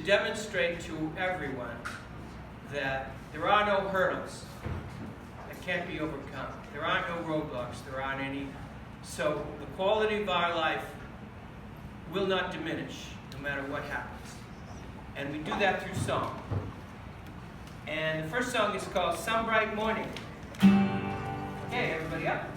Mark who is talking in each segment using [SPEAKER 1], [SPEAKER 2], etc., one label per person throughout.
[SPEAKER 1] demonstrate to everyone that there are no hurdles that can't be overcome. There aren't no roadblocks. There aren't any. So the quality of our life will not diminish no matter what happens. And we do that through song. And the first song is called Some Bright Morning. Okay, everybody up.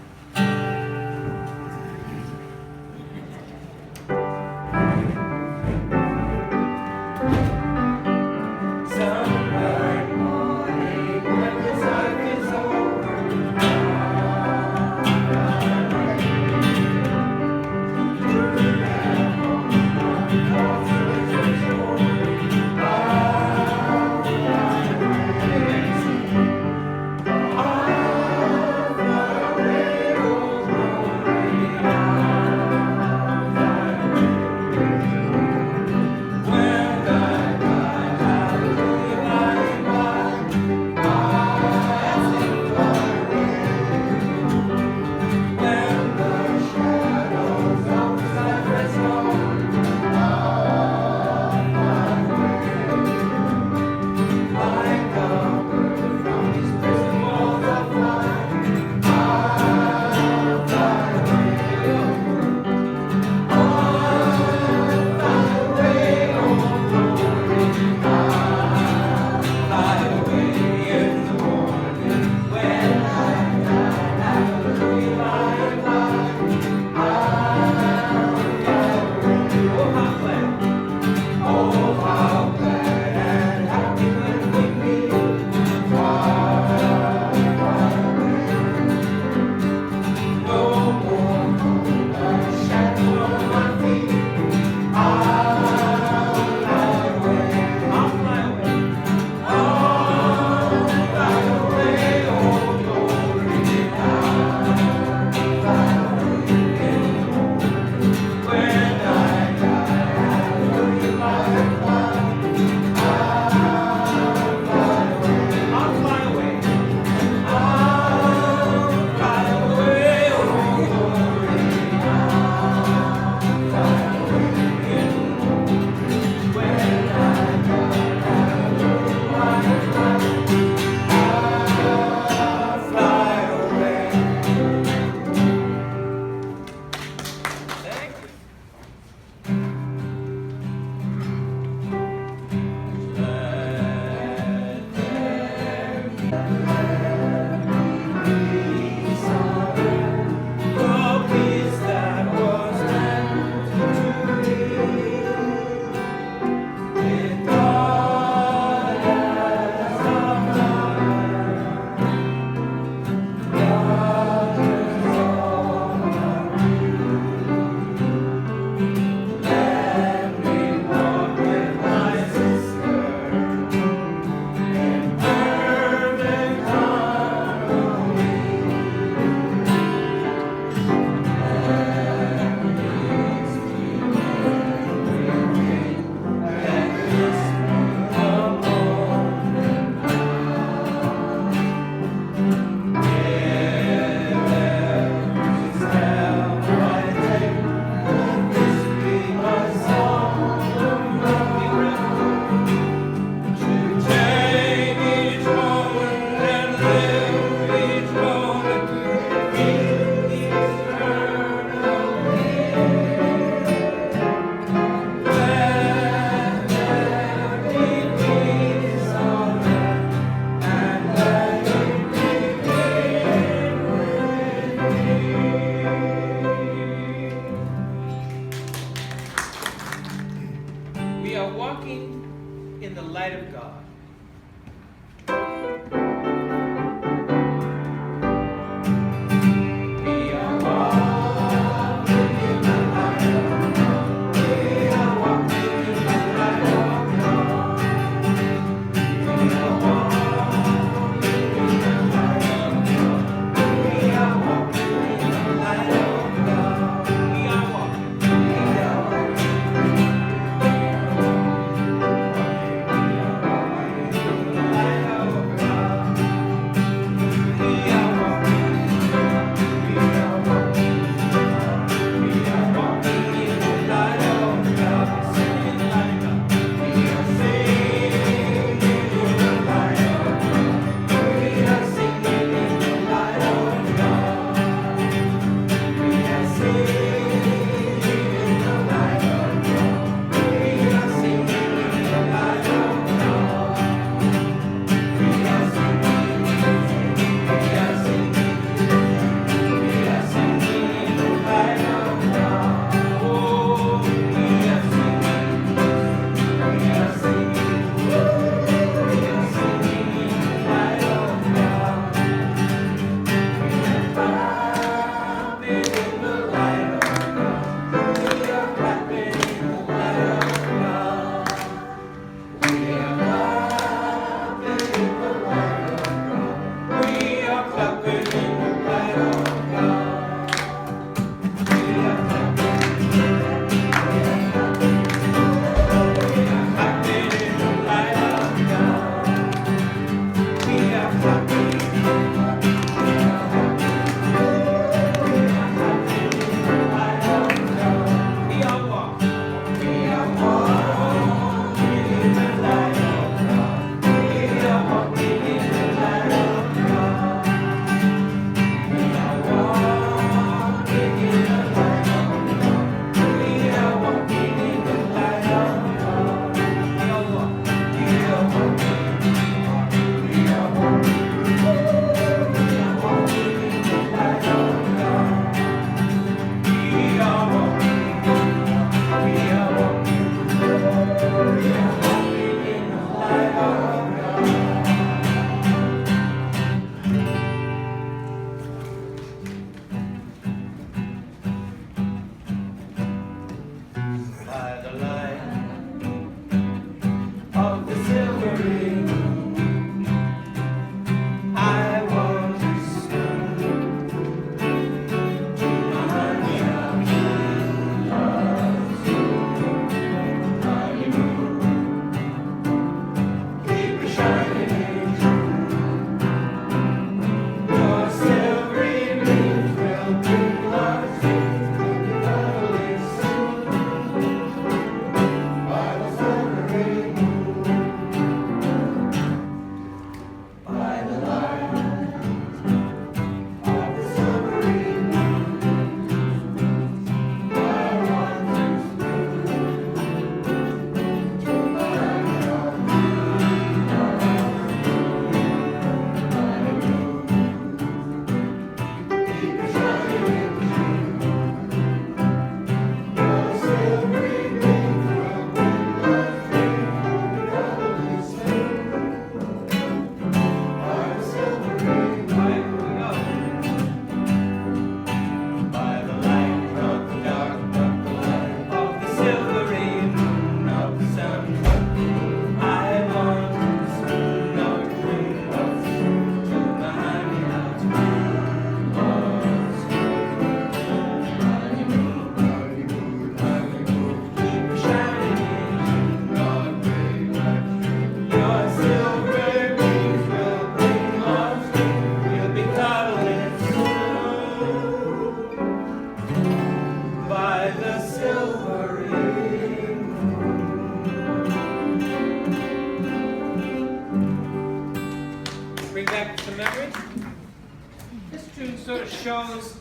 [SPEAKER 1] sort of shows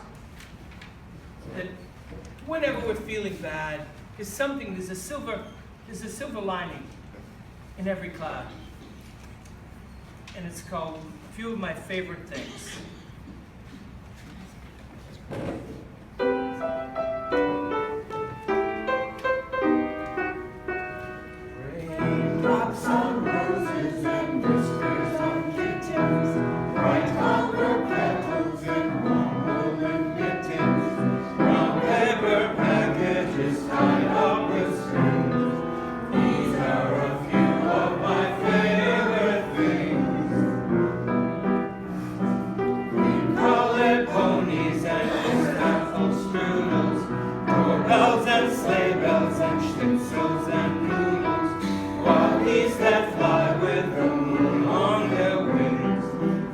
[SPEAKER 1] that whenever we're feeling bad, there's a silver lining in every cloud. And it's called A Few of My Favorite Things.
[SPEAKER 2] Raindrops on roses and whiskers on kittens, bright colored petals and warm woolen mittens, brown paper packages tied up with strings. These are a few of my favorite things. Green-colored ponies and apple strudels, doorbells and sleigh bells and schnitzels and noodles, wobblies that fly with the moon on their wings.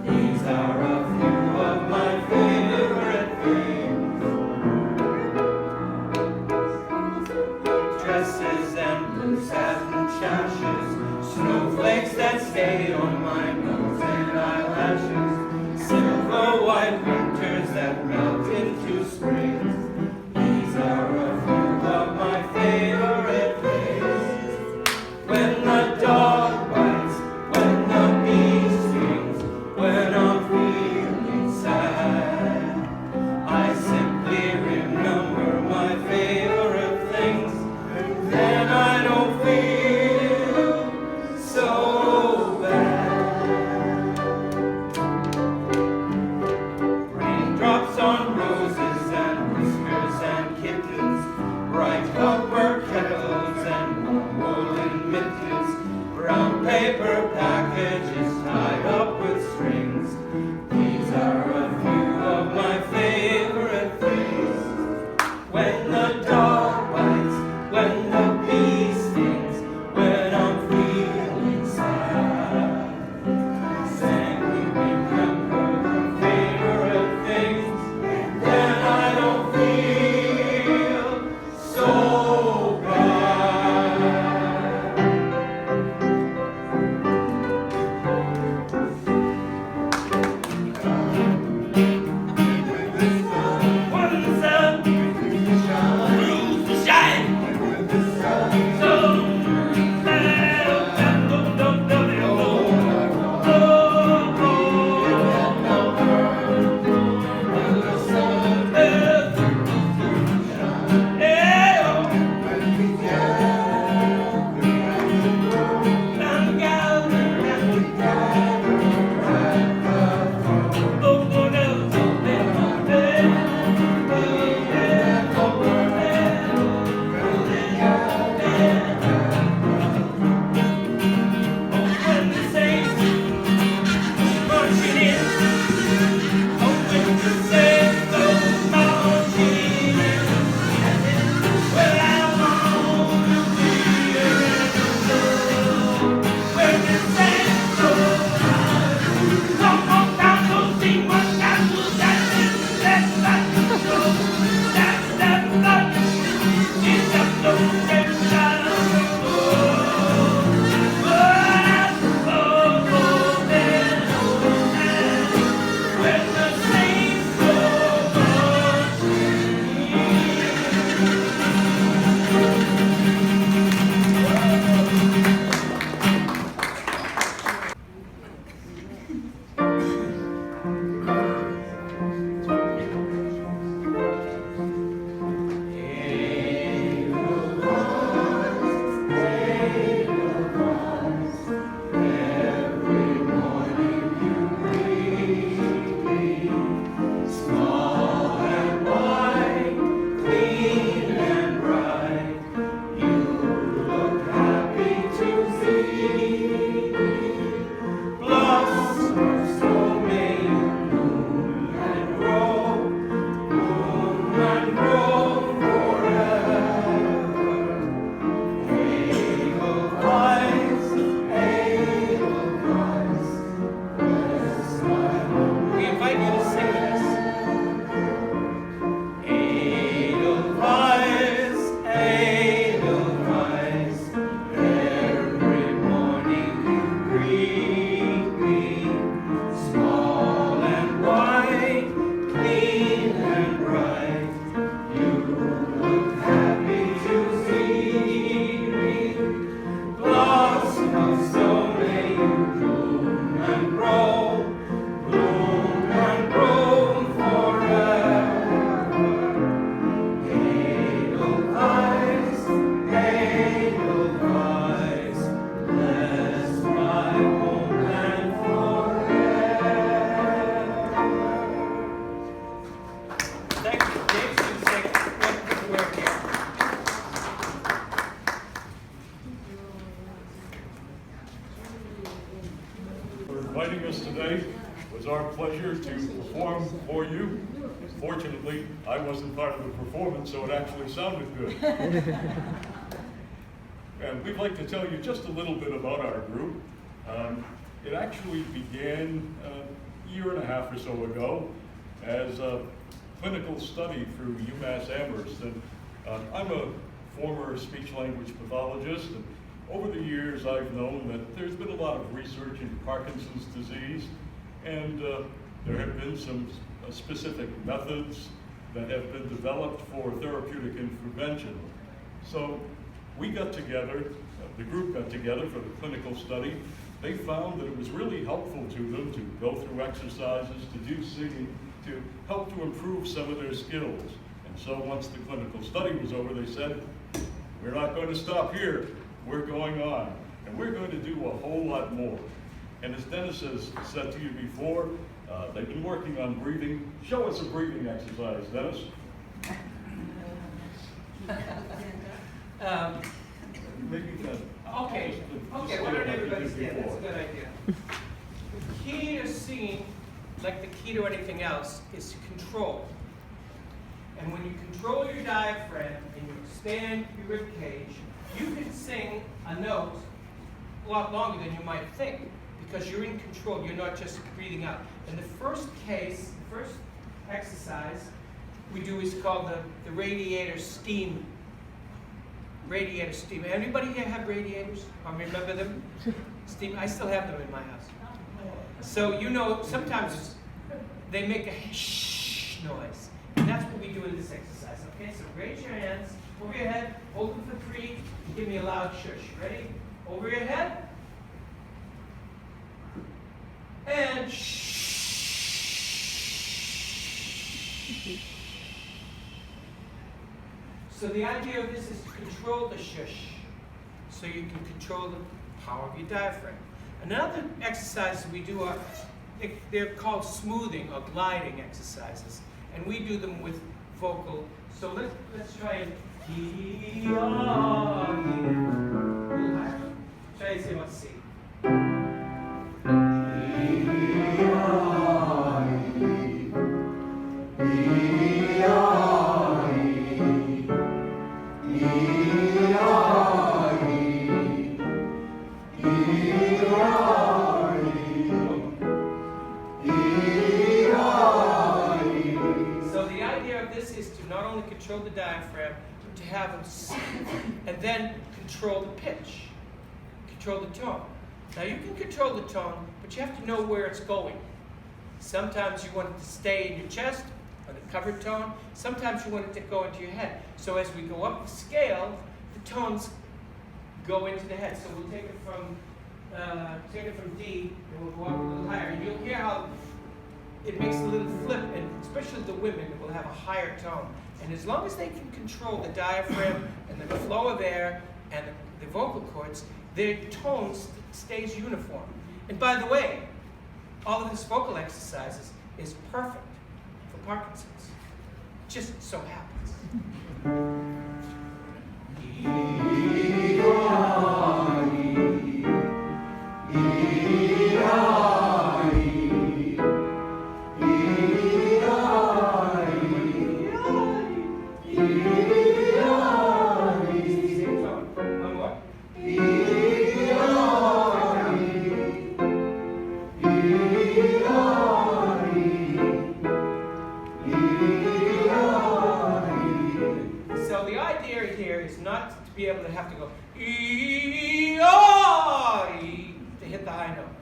[SPEAKER 2] These are a few of my favorite things. Dresses and blue satin sashes, snowflakes that stay on my nose and eyelashes, silver white winters that melt into springs. These are a few of my favorite things. When the dog bites, when the bee stings, when I'm feeling sad, I simply remember my favorite things, and then I don't feel so bad.
[SPEAKER 3] inviting us today. It was our pleasure to perform for you. Fortunately, I wasn't part of the performance, so it actually sounded good. And we'd like to tell you just a little bit about our group. It actually began a year and a half or so ago as a clinical study through UMass Amherst. And I'm a former speech-language pathologist, and over the years I've known that there's been a lot of research into Parkinson's disease, and there have been some specific methods that have been developed for therapeutic intervention. So we got together, the group got together for the clinical study. They found that it was really helpful to them to go through exercises, to do singing, to help to improve some of their skills. And so once the clinical study was over, they said, we're not going to stop here, we're going on. And we're going to do a whole lot more. And as Dennis has said to you before, they've been working on breathing. Show us a breathing exercise, Dennis. Maybe you can.
[SPEAKER 1] Okay, why don't everybody stand? That's a good idea. The key to singing, like the key to anything else, is control. And when you control your diaphragm and you expand your rib cage, you can sing a note a lot longer than you might think, because you're in control. You're not just breathing out. And the first exercise we do is called the radiator steam. Radiator steam. Anybody here have radiators? Or remember them? Steam. I still have them in my house. So you know, sometimes they make a shh noise. And that's what we do in this exercise. Okay, so raise your hands over your head, hold them for 3, and give me a loud shush. Ready? Over your head. And shh. So the idea of this is to control the shush, so you can control the power of your diaphragm. Another exercise we do are, they're called smoothing or gliding exercises, and we do them with vocal. So let's try it. Try to say what C. Control the diaphragm, to have them sing, and then control the pitch, control the tone. Now you can control the tone, but you have to know where it's going. Sometimes you want it to stay in your chest, on the covered tone. Sometimes you want it to go into your head. So as we go up the scale, the tones go into the head. So we'll take it from D, and we'll go up a little higher. And you'll hear how it makes a little flip, and especially the women will have a higher tone. And as long as they can control the diaphragm and the flow of air and the vocal cords, their tone stays uniform. And by the way, all of this vocal exercises is perfect for Parkinson's. Just so happens. Be able to have to go to hit the high note.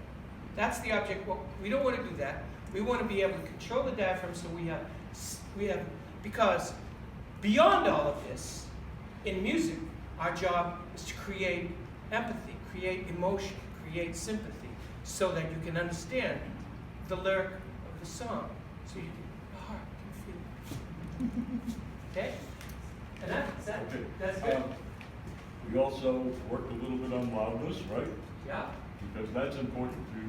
[SPEAKER 1] That's the object. Well, we don't want to do that. We want to be able to control the diaphragm, so we have because beyond all of this, in music, our job is to create empathy, create emotion, create sympathy, so that you can understand the lyric of the song, so your heart can feel it. Okay? And that's good.
[SPEAKER 3] We also worked a little bit on loudness, right?
[SPEAKER 1] Yeah.
[SPEAKER 3] Because that's important to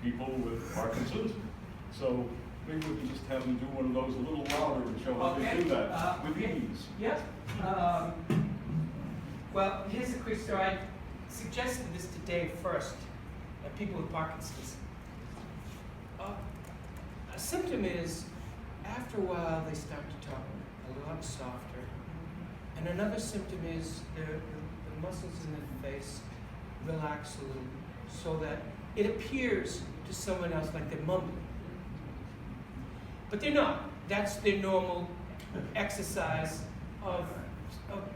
[SPEAKER 3] people with Parkinson's. So maybe we can just have them do one of those a little louder and show how they do that with ease.
[SPEAKER 1] Yeah. Well, here's a quick story. I suggested this to Dave first, people with Parkinson's. a symptom is, after a while, they start to talk a lot softer. And another symptom is the muscles in the face relax a little, so that it appears to someone else like they're mumbling. But they're not. That's their normal exercise of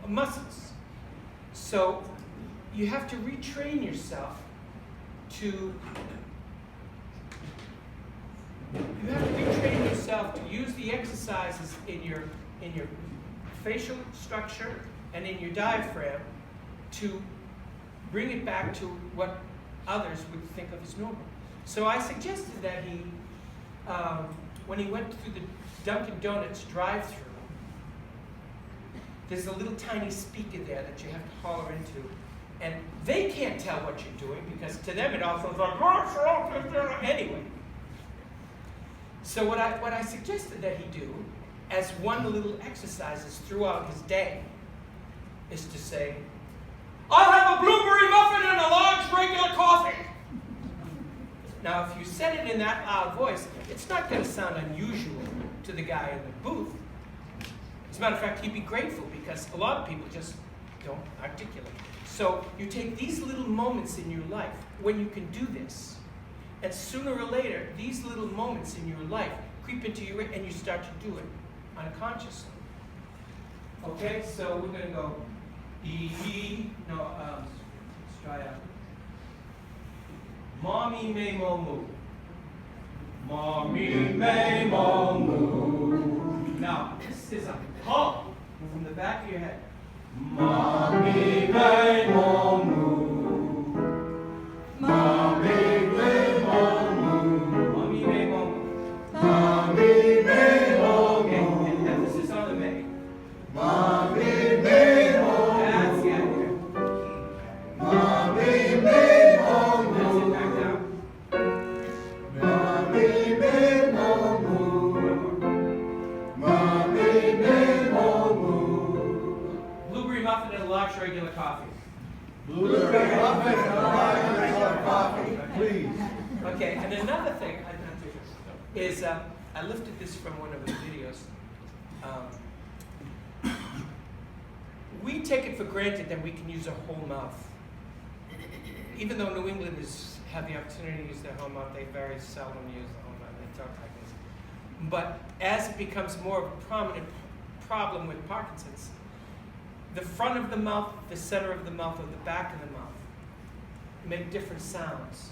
[SPEAKER 1] muscles. So you have to retrain yourself to use the exercises in your facial structure and in your diaphragm to bring it back to what others would think of as normal. So I suggested that he, when he went through the Dunkin' Donuts drive-thru, there's a little tiny speaker there that you have to holler into. And they can't tell what you're doing because to them it all sounds like, anyway. So what I suggested that he do as one little exercises throughout his day is to say, I'll have a blueberry muffin and a large regular coffee. Now, if you said it in that loud voice, it's not going to sound unusual to the guy in the booth. As a matter of fact, he'd be grateful because a lot of people just don't articulate. So you take these little moments in your life when you can do this, and sooner or later, these little moments in your life creep into your, and you start to do it unconsciously. Okay, so we're going to go let's try out. Mommy may mo moo. Mommy may mo moo. Now, this is a hum from the back of your head. Mommy may mo moo. Mommy may mo moo. Mommy may mo moo. Mommy may mo moo. Okay, and emphasis on the may. Mommy may mo moo. That's the idea. Mommy may mo moo. That's it, back down. Mommy may mo moo. Mommy may mo moo. Blueberry muffin and a large regular coffee.
[SPEAKER 2] Blueberry muffin and a large regular coffee, please.
[SPEAKER 1] Okay, and another thing is I lifted this from one of the videos. We take it for granted that we can use our whole mouth. Even though New Englanders have the opportunity to use their whole mouth, they very seldom use the whole mouth. They talk like this. But as it becomes more of a prominent problem with Parkinson's, the front of the mouth, the center of the mouth, or the back of the mouth make different sounds.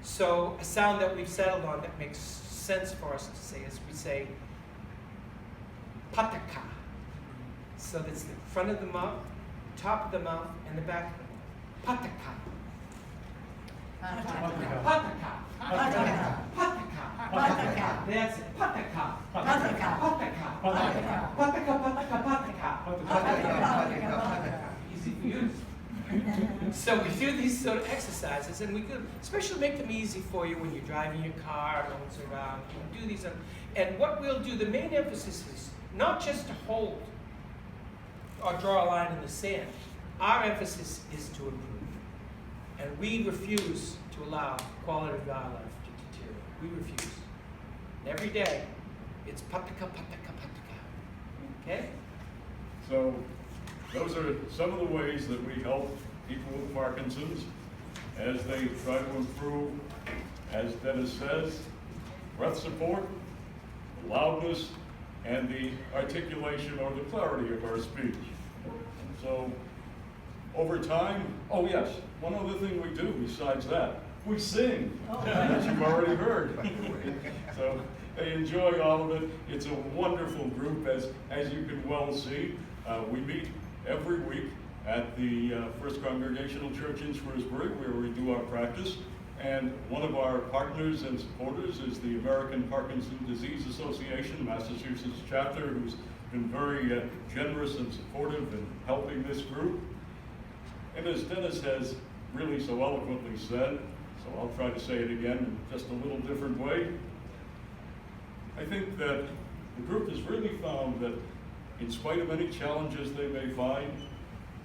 [SPEAKER 1] So a sound that we've settled on that makes sense for us to say is we say pataka. So that's the front of the mouth, top of the mouth, and the back of the mouth. Pataka. Pataka. Pataka. Pataka. Pataka. That's it. Pataka. Pataka. Pataka. Pataka. Pataka. Pataka. Easy to use. So we do these sort of exercises, and we could especially make them easy for you when you're driving your car, no one's around. You do these, and what we'll do, the main emphasis is not just to hold or draw a line in the sand. Our emphasis is to improve. And we refuse to allow quality of our life to deteriorate. We refuse. And every day, it's pataka, pataka, pataka. Okay?
[SPEAKER 3] So those are some of the ways that we help people with Parkinson's as they try to improve, as Dennis says, breath support, loudness, and the articulation or the clarity of our speech. So over time, oh yes, one other thing we do besides that, we sing, as you've already heard. So they enjoy all of it. It's a wonderful group, as you can well see. We meet every week at the First Congregational Church in Shrewsbury, where we do our practice. And one of our partners and supporters is the American Parkinson's Disease Association, Massachusetts chapter, who's been very generous and supportive in helping this group. And as Dennis has really so eloquently said, so I'll try to say it again in just a little different way, I think that the group has really found that in spite of any challenges they may find,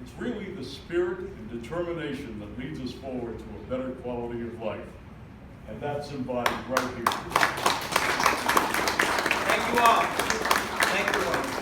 [SPEAKER 3] it's really the spirit and determination that leads us forward to a better quality of life. And that's embodied right here.
[SPEAKER 1] Thank you all. Thank you all.